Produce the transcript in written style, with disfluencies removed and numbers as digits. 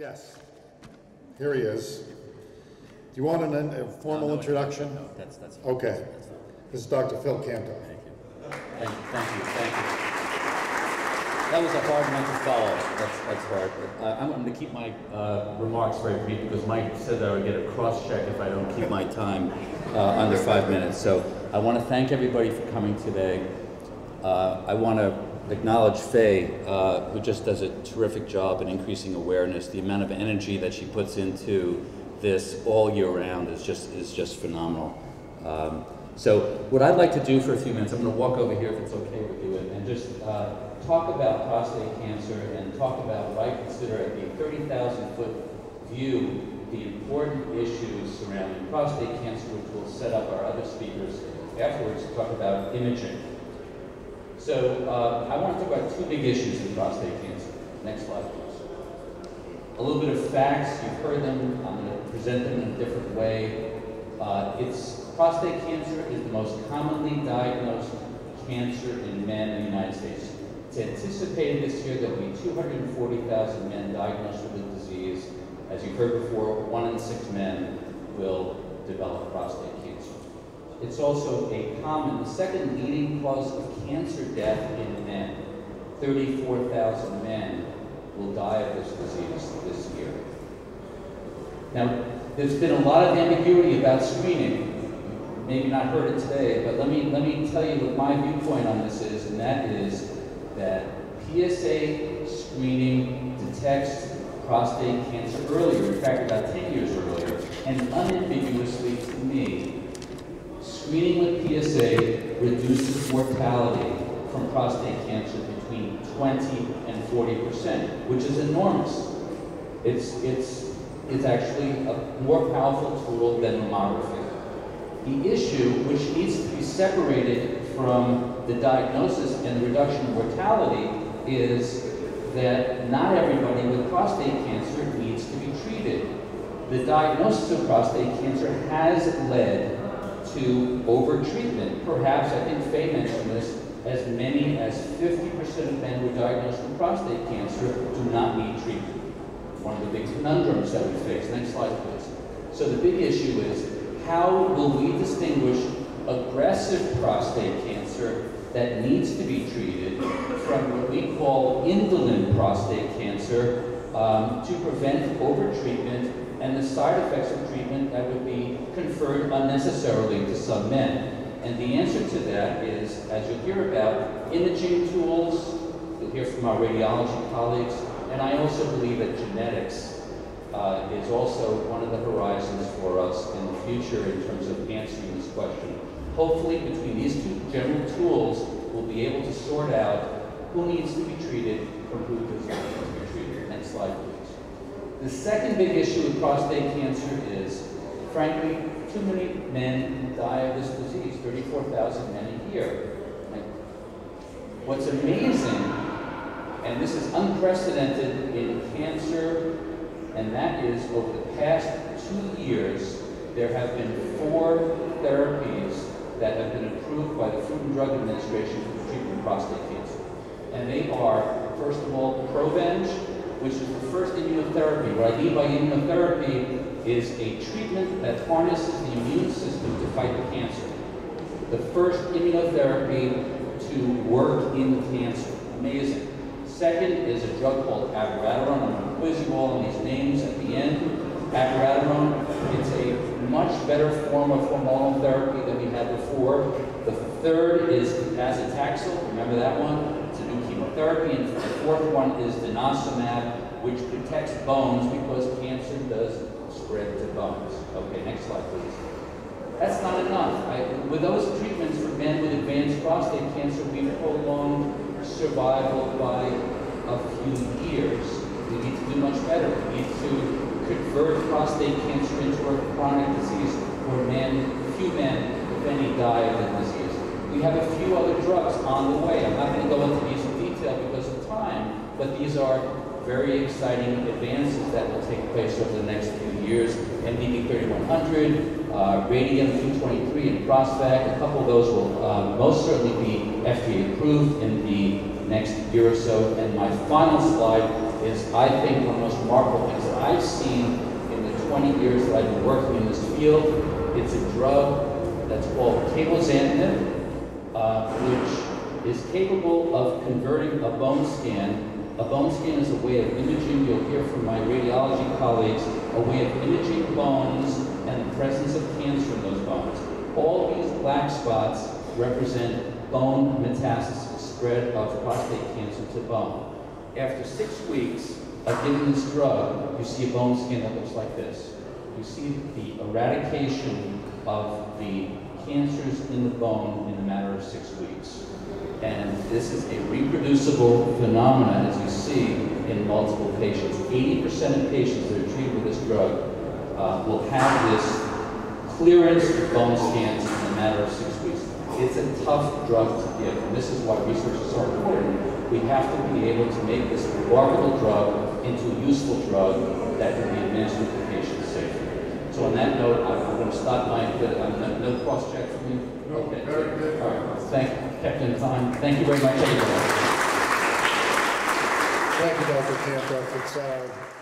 Yes, here he is. Do you want a formal introduction? No, that's fine. Okay. That's fine. This is Dr. Phil Kantoff. Thank you. That was a hard one to follow. That's hard. I'm going to keep my remarks very brief because Mike said I would get a cross-check if I don't keep my time under 5 minutes. So I want to thank everybody for coming today. I want to acknowledge Faye, who just does a terrific job in increasing awareness. The amount of energy that she puts into this all year round is just phenomenal. So what I'd like to do for a few minutes, I'm going to walk over here if it's okay with you, and just talk about prostate cancer and talk about what I consider at the 30,000-foot view the important issues surrounding prostate cancer, which will set up our other speakers afterwards to talk about imaging. So I want to talk about two big issues in prostate cancer. Next slide, please. A little bit of facts. You've heard them. I'm going to present them in a different way. Prostate cancer is the most commonly diagnosed cancer in men in the United States. It's anticipated this year there will be 240,000 men diagnosed with the disease. As you've heard before, 1 in 6 men will develop prostate cancer. It's also the second leading cause of cancer death in men. 34,000 men will die of this disease this year. Now, there's been a lot of ambiguity about screening. Maybe not heard it today, but let me tell you what my viewpoint on this is, and that is that PSA screening detects prostate cancer earlier, in fact about 10 years earlier, and unambiguously to me, screening with PSA reduces mortality from prostate cancer between 20 and 40%, which is enormous. It's actually a more powerful tool than mammography. The issue, which needs to be separated from the diagnosis and the reduction of mortality, is that not everybody with prostate cancer needs to be treated. The diagnosis of prostate cancer has led to overtreatment. Perhaps, I think Faye mentioned this, as many as 50% of men who are diagnosed with prostate cancer do not need treatment. One of the big conundrums that we face. Next slide, please. So the big issue is, how will we distinguish aggressive prostate cancer that needs to be treated from what we call indolent prostate cancer to prevent overtreatment and the side effects of treatment that would be conferred unnecessarily to some men? And the answer to that is, as you'll hear about, imaging tools. You'll hear from our radiology colleagues. And I also believe that genetics is also one of the horizons for us in the future in terms of answering this question. Hopefully, between these two general tools, we'll be able to sort out who needs to be treated from who does not need to be treated. Next slide, please. The second big issue with prostate cancer is, frankly, too many men die of this disease, 34,000 men a year. What's amazing, and this is unprecedented in cancer, and that is over the past 2 years, there have been 4 therapies that have been approved by the Food and Drug Administration for the treatment of prostate cancer. And they are, first of all, Provenge, which is the first immunotherapy. What I mean by immunotherapy is a treatment that harnesses the immune system to fight the cancer. The first immunotherapy to work in cancer. Amazing. Second is a drug called abiraterone. I'm going to quiz you all on these names at the end. Abiraterone, it's a much better form of hormonal therapy than we had before. The third is paclitaxel. Remember that one? It's a new chemotherapy. And the fourth one is denosumab, which protects bones because cancer does spread to bones. Okay, next slide, please. That's not enough. With those treatments for men with advanced prostate cancer, we've prolonged survival by a few years. We need to do much better. We need to convert prostate cancer into a chronic disease where few men, if any, die of the disease. We have a few other drugs on the way. I'm not going to go into these in detail because of time, but these are very exciting advances that will take place over the next few years. MDB 3100, Radium 223, and Prostate. A couple of those will most certainly be FDA approved in the next year or so. And my final slide is, I think, one of the most remarkable things that I've seen in the 20 years that I've been working in this field. It's a drug that's called cabozantinib, which is capable of converting a bone scan. A bone scan is a way of imaging, you'll hear from my radiology colleagues, a way of imaging bones and the presence of cancer in those bones. All these black spots represent bone metastasis, spread of prostate cancer to bone. After 6 weeks of giving this drug, you see a bone scan that looks like this. You see the eradication of the cancers in the bone in a matter of 6 weeks. And this is a reproducible phenomenon, as you see, in multiple patients. 80% of patients that are treated with this drug will have this clearance of bone scans in a matter of 6 weeks. It's a tough drug to give, and this is why research is so important. We have to be able to make this remarkable drug into a useful drug that can be administered to patients safely. So on that note, I'm going to stop my, no cross-check for me? Okay. Very good. All right. Kept in time. Thank you very much, everyone. Thank you, Dr. Kantoff. It's